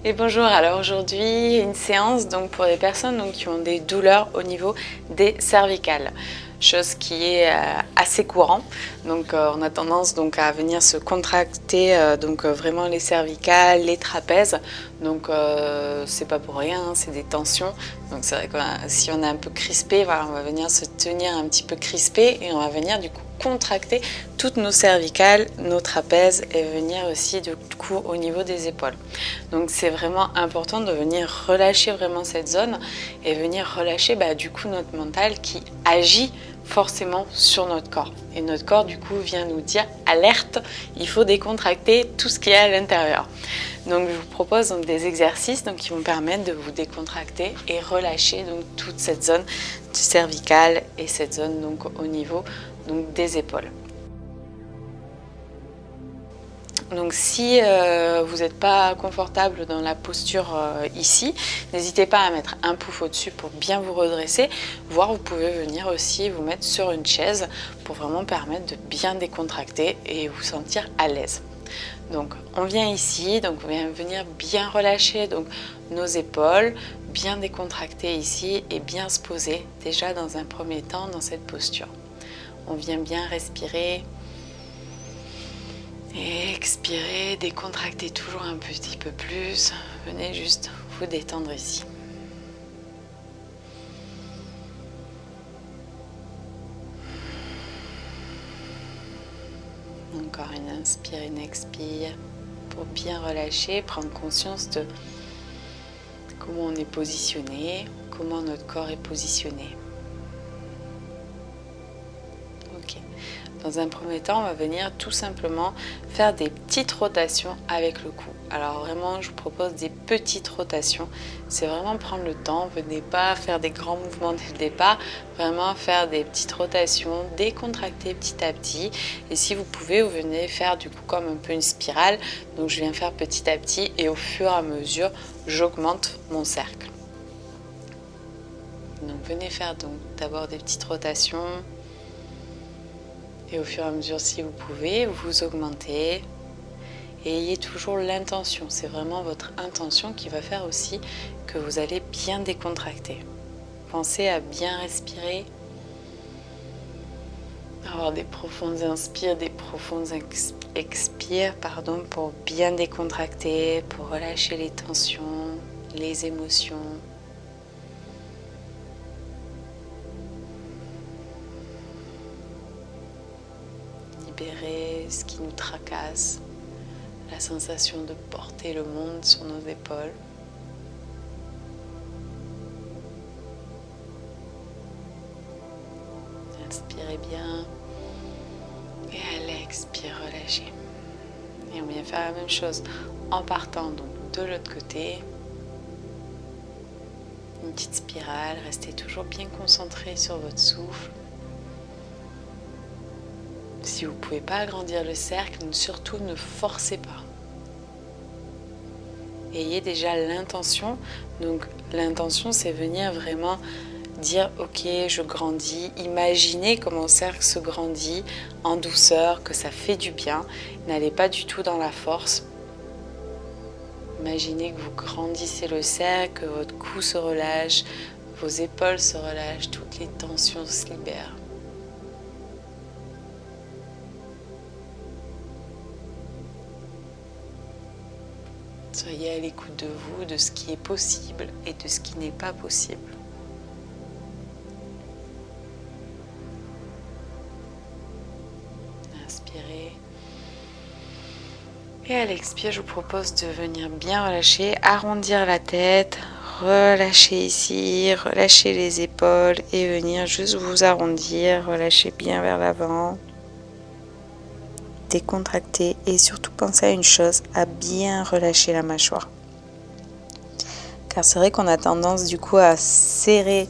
Et bonjour, alors aujourd'hui une séance donc pour les personnes donc, qui ont des douleurs au niveau des cervicales, chose qui est assez courant, donc on a tendance donc à venir se contracter vraiment les cervicales, les trapèzes, donc c'est pas pour rien, hein, c'est des tensions, donc c'est vrai que si on est un peu crispé, voilà, on va venir se tenir un petit peu crispé et on va venir du coup contracter toutes nos cervicales, nos trapèzes et venir aussi du coup au niveau des épaules. Donc c'est vraiment important de venir relâcher vraiment cette zone et venir relâcher du coup notre mental qui agit forcément sur notre corps. Et notre corps du coup vient nous dire alerte, il faut décontracter tout ce qu'il y a à l'intérieur. Donc je vous propose donc des exercices donc, qui vont permettre de vous décontracter et relâcher donc toute cette zone cervicale et cette zone donc au niveau donc des épaules. Donc si vous n'êtes pas confortable dans la posture ici, n'hésitez pas à mettre un pouf au-dessus pour bien vous redresser, voire vous pouvez venir aussi vous mettre sur une chaise pour vraiment permettre de bien décontracter et vous sentir à l'aise. Donc on vient ici, donc on vient venir bien relâcher donc, nos épaules, bien décontracter ici et bien se poser déjà dans un premier temps dans cette posture. On vient bien respirer. Et expirez, décontractez toujours un petit peu plus. Venez juste vous détendre ici. Encore une inspire, une expire pour bien relâcher, prendre conscience de comment on est positionné, comment notre corps est positionné. Ok. Dans un premier temps, on va venir tout simplement faire des petites rotations avec le cou. Alors vraiment, je vous propose des petites rotations. C'est vraiment prendre le temps. Venez pas faire des grands mouvements dès le départ. Vraiment faire des petites rotations, décontracter petit à petit. Et si vous pouvez, vous venez faire du coup comme un peu une spirale. Donc je viens faire petit à petit et au fur et à mesure, j'augmente mon cercle. Donc venez faire donc d'abord des petites rotations. Et au fur et à mesure, si vous pouvez, vous augmentez. Et ayez toujours l'intention. C'est vraiment votre intention qui va faire aussi que vous allez bien décontracter. Pensez à bien respirer. Avoir des profondes inspires, des profondes expires, pour bien décontracter, pour relâcher les tensions, les émotions. Libérer ce qui nous tracasse, la sensation de porter le monde sur nos épaules. Inspirez bien et à l'expire, relâchez. Et on vient faire la même chose en partant donc de l'autre côté. Une petite spirale, restez toujours bien concentré sur votre souffle. Si vous ne pouvez pas agrandir le cercle, surtout ne forcez pas. Ayez déjà l'intention. Donc l'intention, c'est venir vraiment dire ok, je grandis. Imaginez que mon cercle se grandit en douceur, que ça fait du bien. N'allez pas du tout dans la force. Imaginez que vous grandissez le cercle, que votre cou se relâche, vos épaules se relâchent, toutes les tensions se libèrent. Soyez à l'écoute de vous, de ce qui est possible et de ce qui n'est pas possible. Inspirez. Et à l'expire, je vous propose de venir bien relâcher, arrondir la tête, relâcher ici, relâcher les épaules et venir juste vous arrondir, relâcher bien vers l'avant. Décontracter et surtout penser à une chose, à bien relâcher la mâchoire. Car c'est vrai qu'on a tendance du coup à serrer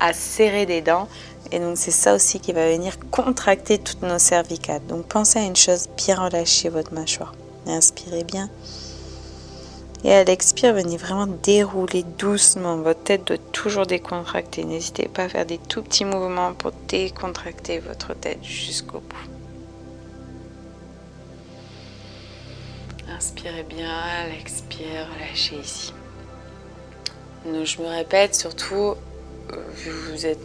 des dents et donc c'est ça aussi qui va venir contracter toutes nos cervicales. Donc pensez à une chose, bien relâcher votre mâchoire. Inspirez bien. Et à l'expire, venez vraiment dérouler doucement. Votre tête doit toujours décontracter. N'hésitez pas à faire des tout petits mouvements pour décontracter votre tête jusqu'au bout. Inspirez bien, à l'expire, relâchez ici. Donc, je me répète, surtout, vu que vous êtes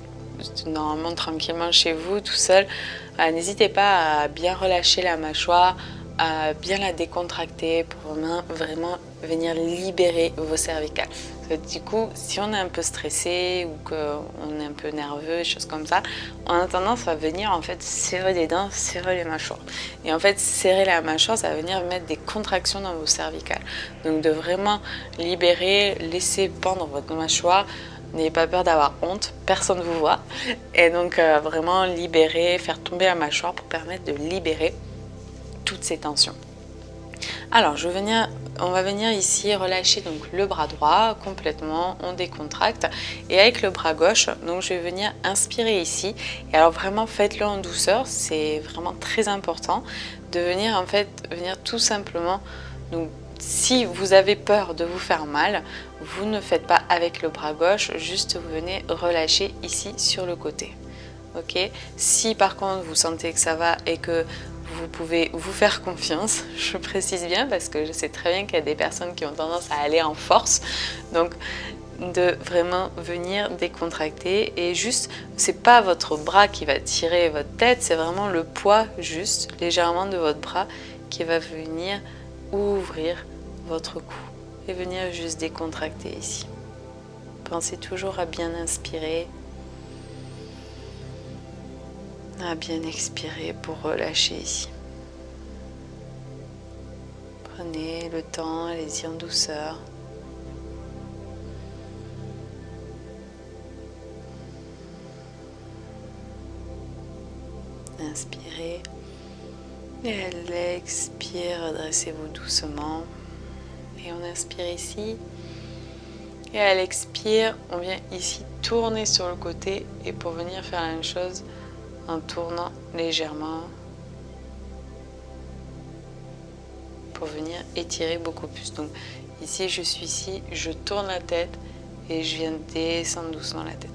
normalement tranquillement chez vous, tout seul, n'hésitez pas à bien relâcher la mâchoire, à bien la décontracter pour vraiment venir libérer vos cervicales. Du coup, si on est un peu stressé ou qu'on est un peu nerveux, des choses comme ça, on a tendance à venir en fait serrer les dents, serrer les mâchoires. Et en fait, serrer la mâchoire, ça va venir mettre des contractions dans vos cervicales. Donc de vraiment libérer, laisser pendre votre mâchoire. N'ayez pas peur d'avoir honte, personne ne vous voit. Et donc vraiment libérer, faire tomber la mâchoire pour permettre de libérer toutes ces tensions. Alors, on va venir ici relâcher donc le bras droit complètement, on décontracte. Et avec le bras gauche, donc je vais venir inspirer ici. Et alors vraiment faites-le en douceur, c'est vraiment très important de venir venir tout simplement. Donc, si vous avez peur de vous faire mal, vous ne faites pas avec le bras gauche, juste vous venez relâcher ici sur le côté. Ok. Si par contre vous sentez que ça va et que vous pouvez vous faire confiance, je précise bien parce que je sais très bien qu'il y a des personnes qui ont tendance à aller en force, donc de vraiment venir décontracter et juste, c'est pas votre bras qui va tirer votre tête, c'est vraiment le poids juste légèrement de votre bras qui va venir ouvrir votre cou et venir juste décontracter ici. Pensez toujours à bien inspirer, à bien expirer pour relâcher ici. Prenez le temps, allez-y en douceur. Inspirez et à l'expire, redressez-vous doucement. Et on inspire ici. Et à l'expire, on vient ici tourner sur le côté et pour venir faire la même chose en tournant légèrement pour venir étirer beaucoup plus. Donc ici, je suis ici, je tourne la tête et je viens descendre doucement la tête.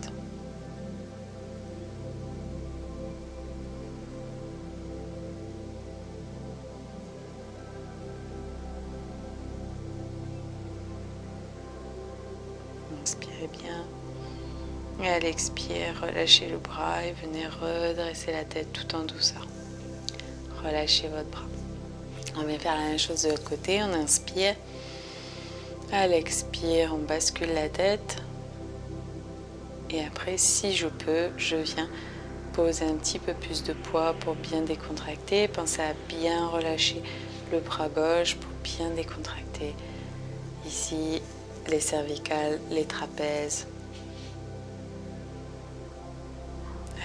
Inspirez bien. Et à l'expire, relâchez le bras et venez redresser la tête tout en douceur. Relâchez votre bras. On va faire la même chose de l'autre côté. On inspire. À l'expire, on bascule la tête. Et après, si je peux, je viens poser un petit peu plus de poids pour bien décontracter. Pensez à bien relâcher le bras gauche pour bien décontracter. Ici, les cervicales, les trapèzes.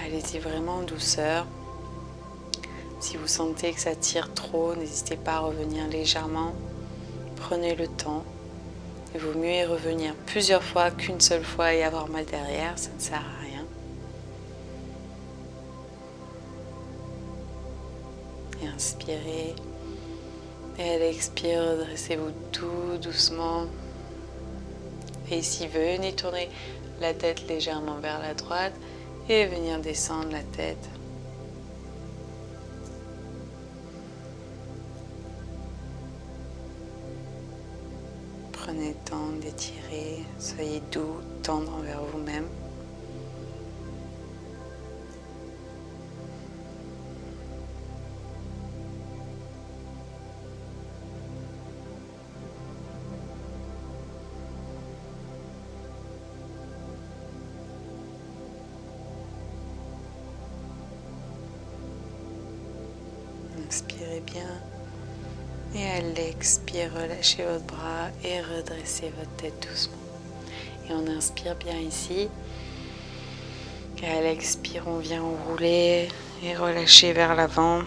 Allez-y vraiment en douceur. Si vous sentez que ça tire trop, n'hésitez pas à revenir légèrement. Prenez le temps. Il vaut mieux y revenir plusieurs fois qu'une seule fois et avoir mal derrière, ça ne sert à rien. Et inspirez. Et à l'expire, redressez-vous tout doucement. Et ici, venez tourner la tête légèrement vers la droite et venir descendre la tête. Prenez le temps d'étirer, soyez doux, tendre envers vous-même. Inspirez bien. Et à l'expire, relâchez votre bras et redressez votre tête doucement. Et on inspire bien ici. Et à l'expire, on vient enrouler et relâcher vers l'avant.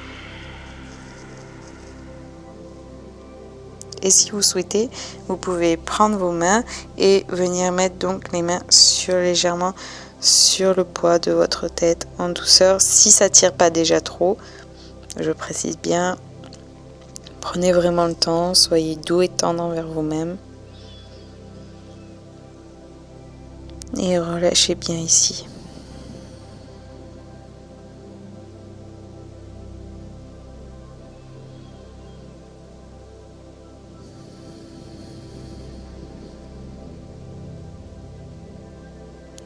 Et si vous souhaitez, vous pouvez prendre vos mains et venir mettre donc les mains légèrement sur le poids de votre tête en douceur. Si ça ne tire pas déjà trop, je précise bien. Prenez vraiment le temps, soyez doux et tendre envers vous-même. Et relâchez bien ici.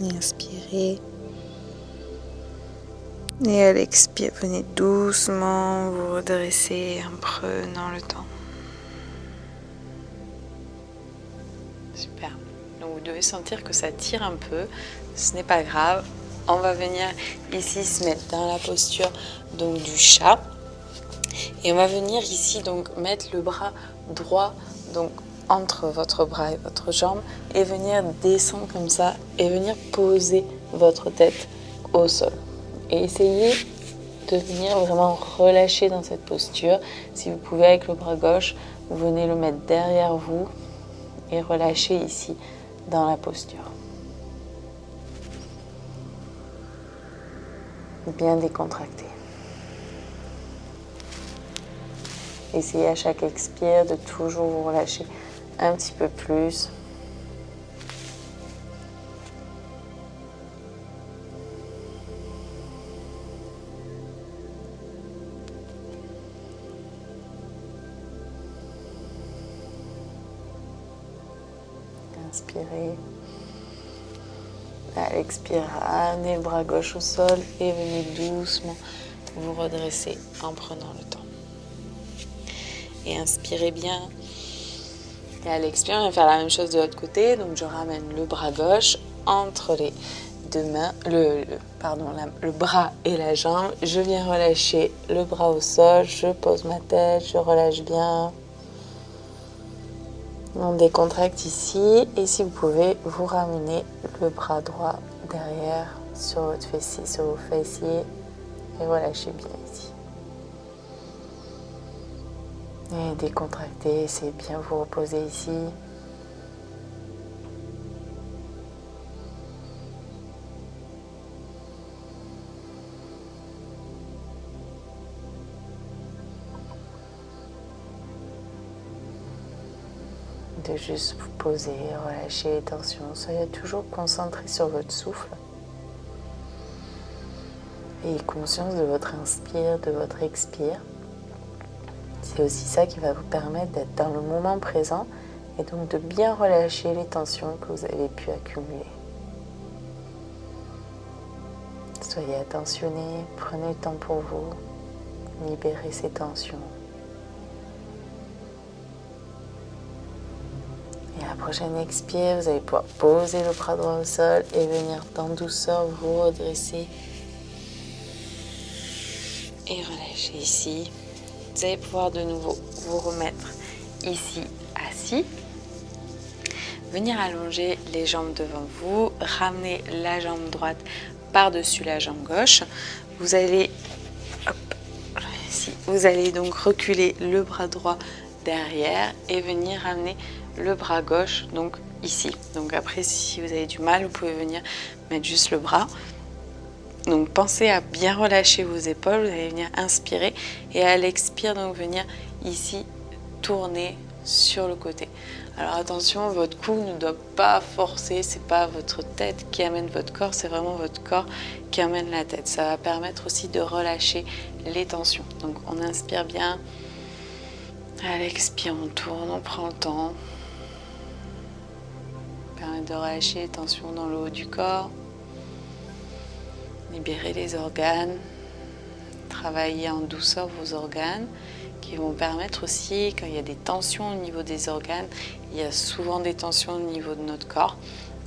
Et inspirez. Et à l'expire, venez doucement vous redresser en prenant le temps. Super. Donc vous devez sentir que ça tire un peu. Ce n'est pas grave. On va venir ici se mettre dans la posture donc du chat. Et on va venir ici donc mettre le bras droit donc entre votre bras et votre jambe et venir descendre comme ça et venir poser votre tête au sol. Et essayez de venir vraiment relâcher dans cette posture. Si vous pouvez avec le bras gauche, vous venez le mettre derrière vous et relâchez ici dans la posture. Bien décontracté. Essayez à chaque expire de toujours vous relâcher un petit peu plus. Inspirez. À l'expire, amenez le bras gauche au sol et venez doucement vous redresser en prenant le temps. Et inspirez bien. Et à l'expire, on va faire la même chose de l'autre côté. Donc je ramène le bras gauche entre les deux mains, le bras et la jambe. Je viens relâcher le bras au sol, je pose ma tête, je relâche bien. On décontracte ici et si vous pouvez, vous ramenez le bras droit derrière sur votre fessier, sur vos fessiers et relâchez bien ici. Et décontractez, c'est bien vous reposer ici. De juste vous poser, relâcher les tensions. Soyez toujours concentré sur votre souffle. Ayez conscience de votre inspire, de votre expire. C'est aussi ça qui va vous permettre d'être dans le moment présent et donc de bien relâcher les tensions que vous avez pu accumuler. Soyez attentionné, prenez le temps pour vous, libérez ces tensions. Et à la prochaine expire, vous allez pouvoir poser le bras droit au sol et venir en douceur vous redresser et relâcher ici. Vous allez pouvoir de nouveau vous remettre ici assis. Venir allonger les jambes devant vous, ramener la jambe droite par-dessus la jambe gauche. Vous allez donc reculer le bras droit derrière et venir ramener le bras gauche donc ici. Donc après, si vous avez du mal, vous pouvez venir mettre juste le bras. Donc pensez à bien relâcher vos épaules, vous allez venir inspirer et à l'expire donc venir ici tourner sur le côté. Alors attention, votre cou ne doit pas forcer, c'est pas votre tête qui amène votre corps, c'est vraiment votre corps qui amène la tête. Ça va permettre aussi de relâcher les tensions. Donc on inspire bien, à l'expire on tourne, on prend le temps. Permet de relâcher les tensions dans le haut du corps. Libérer les organes, travailler en douceur vos organes qui vont permettre aussi, quand il y a des tensions au niveau des organes, il y a souvent des tensions au niveau de notre corps.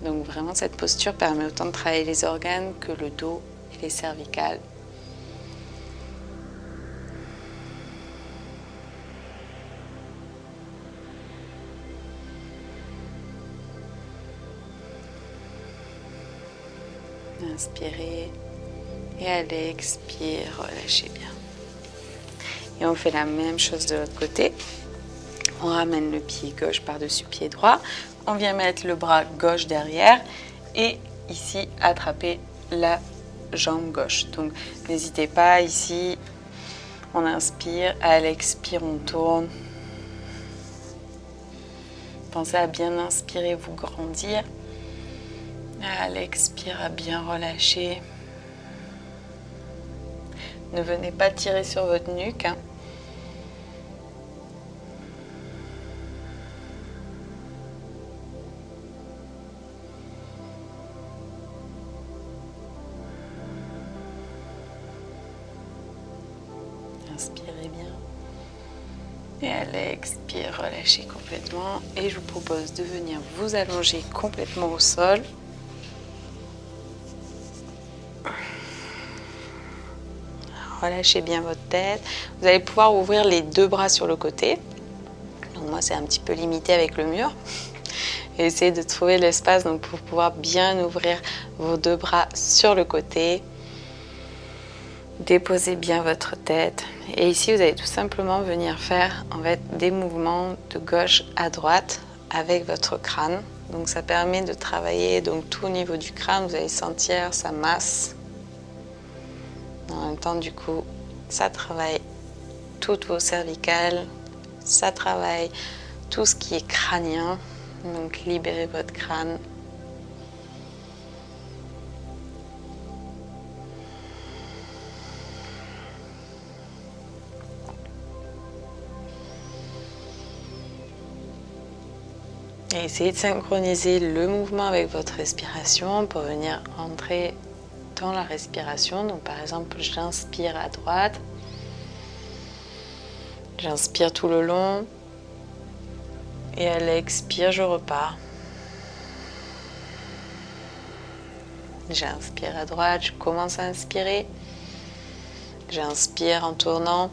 Donc vraiment cette posture permet autant de travailler les organes que le dos et les cervicales. Inspirez. Et à l'expire, relâchez bien. Et on fait la même chose de l'autre côté. On ramène le pied gauche par-dessus pied droit. On vient mettre le bras gauche derrière et ici attraper la jambe gauche. Donc n'hésitez pas, ici on inspire, à l'expire on tourne. Pensez à bien inspirer, vous grandir. À l'expire, à bien relâcher. Ne venez pas tirer sur votre nuque. Inspirez bien. Et à l'expire, relâchez complètement. Et je vous propose de venir vous allonger complètement au sol. Relâchez bien votre tête. Vous allez pouvoir ouvrir les deux bras sur le côté. Donc moi, c'est un petit peu limité avec le mur. Et essayez de trouver l'espace donc pour pouvoir bien ouvrir vos deux bras sur le côté. Déposez bien votre tête. Et ici, vous allez tout simplement venir faire en fait des mouvements de gauche à droite avec votre crâne. Donc ça permet de travailler donc tout au niveau du crâne. Vous allez sentir sa masse. En même temps, du coup, ça travaille toutes vos cervicales. Ça travaille tout ce qui est crânien. Donc libérez votre crâne. Et essayez de synchroniser le mouvement avec votre respiration pour venir entrer dans la respiration. Donc par exemple, j'inspire à droite. J'inspire tout le long. Et à l'expire, je repars. J'inspire à droite, je commence à inspirer. J'inspire en tournant.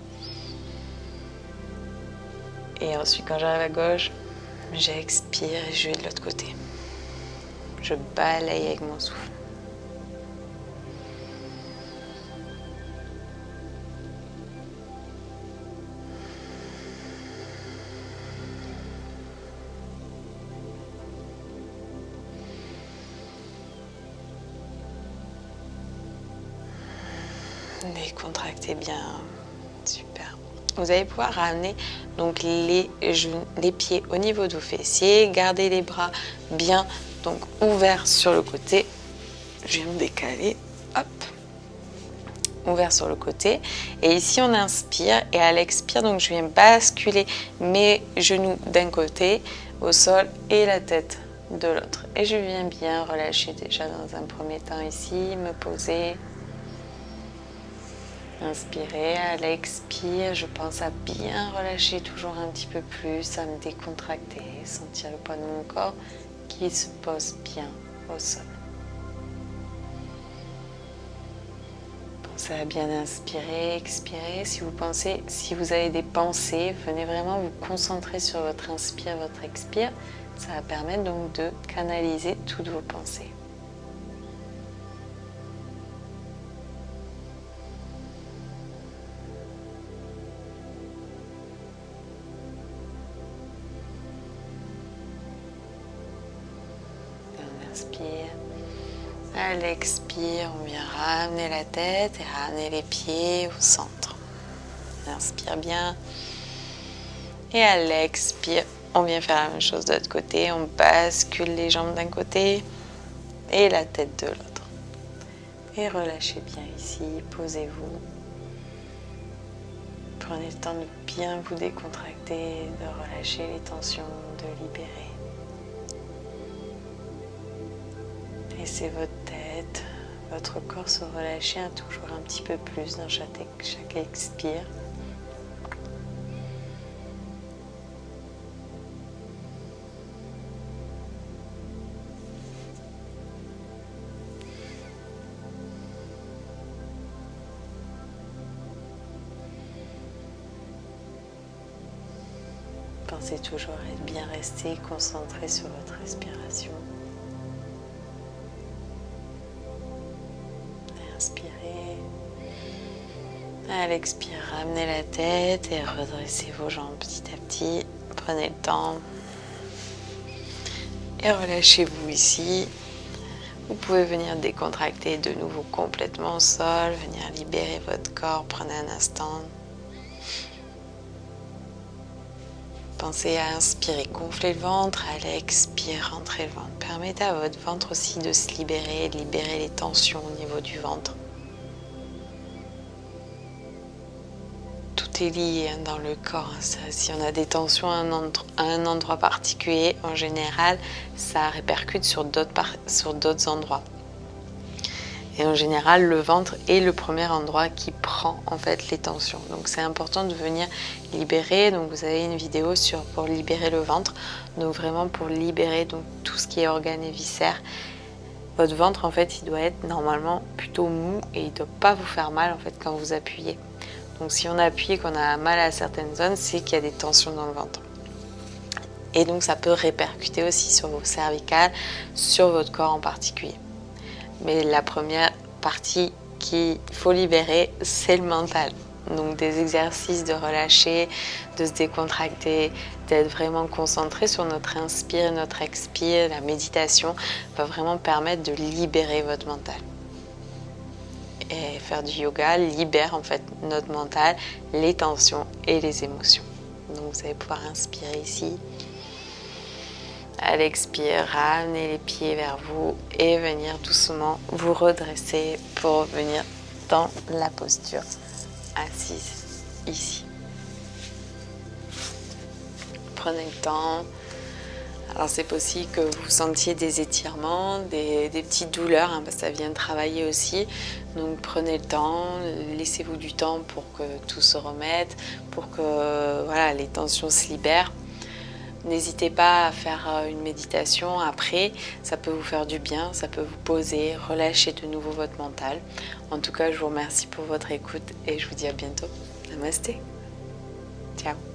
Et ensuite, quand j'arrive à gauche, j'expire et je vais de l'autre côté. Je balaye avec mon souffle. Décontractez bien. Super. Vous allez pouvoir ramener donc les pieds au niveau de vos fessiers. Gardez les bras bien donc ouverts sur le côté. Je vais me décaler. Hop. Ouvert sur le côté. Et ici, on inspire. Et à l'expire, donc je viens basculer mes genoux d'un côté au sol et la tête de l'autre. Et je viens bien relâcher déjà dans un premier temps ici, me poser. Inspirez, à l'expire, je pense à bien relâcher toujours un petit peu plus, à me décontracter, sentir le poids de mon corps qui se pose bien au sol. Pensez à bien inspirer, expirer. Si vous avez des pensées, venez vraiment vous concentrer sur votre inspire, votre expire. Ça va permettre donc de canaliser toutes vos pensées. Inspire. À l'expire, on vient ramener la tête et ramener les pieds au centre. On inspire bien. Et à l'expire, on vient faire la même chose de l'autre côté. On bascule les jambes d'un côté et la tête de l'autre. Et relâchez bien ici, posez-vous. Prenez le temps de bien vous décontracter, de relâcher les tensions, de libérer. Laissez votre tête, votre corps se relâcher toujours un petit peu plus dans chaque expire. Pensez toujours à être bien resté concentré sur votre respiration. Inspirez. À l'expire, ramenez la tête et redressez vos jambes petit à petit. Prenez le temps. Et relâchez-vous ici. Vous pouvez venir décontracter de nouveau complètement au sol, venir libérer votre corps. Prenez un instant. Pensez à inspirer, gonfler le ventre, à l'expire, rentrer le ventre. Permettez à votre ventre aussi de se libérer, de libérer les tensions au niveau du ventre. Tout est lié dans le corps. Si on a des tensions à un endroit particulier, en général, ça répercute sur d'autres endroits. Et en général, le ventre est le premier endroit qui prend en fait les tensions. Donc c'est important de venir libérer. Donc vous avez une vidéo pour libérer le ventre. Donc vraiment pour libérer donc, tout ce qui est organes et viscères. Votre ventre en fait il doit être normalement plutôt mou et il ne doit pas vous faire mal en fait quand vous appuyez. Donc si on appuie et qu'on a mal à certaines zones, c'est qu'il y a des tensions dans le ventre. Et donc ça peut répercuter aussi sur vos cervicales, sur votre corps en particulier. Mais la première partie qu'il faut libérer, c'est le mental. Donc des exercices de relâcher, de se décontracter, d'être vraiment concentré sur notre inspire, notre expire. La méditation va vraiment permettre de libérer votre mental. Et faire du yoga libère en fait notre mental, les tensions et les émotions. Donc vous allez pouvoir inspirer ici. À l'expire, ramenez les pieds vers vous et venir doucement vous redresser pour venir dans la posture assise ici. Prenez le temps. Alors c'est possible que vous sentiez des étirements, des petites douleurs, parce que ça vient travailler aussi. Donc prenez le temps, laissez-vous du temps pour que tout se remette, pour que voilà, les tensions se libèrent. N'hésitez pas à faire une méditation après, ça peut vous faire du bien, ça peut vous poser, relâcher de nouveau votre mental. En tout cas, je vous remercie pour votre écoute et je vous dis à bientôt. Namasté. Ciao.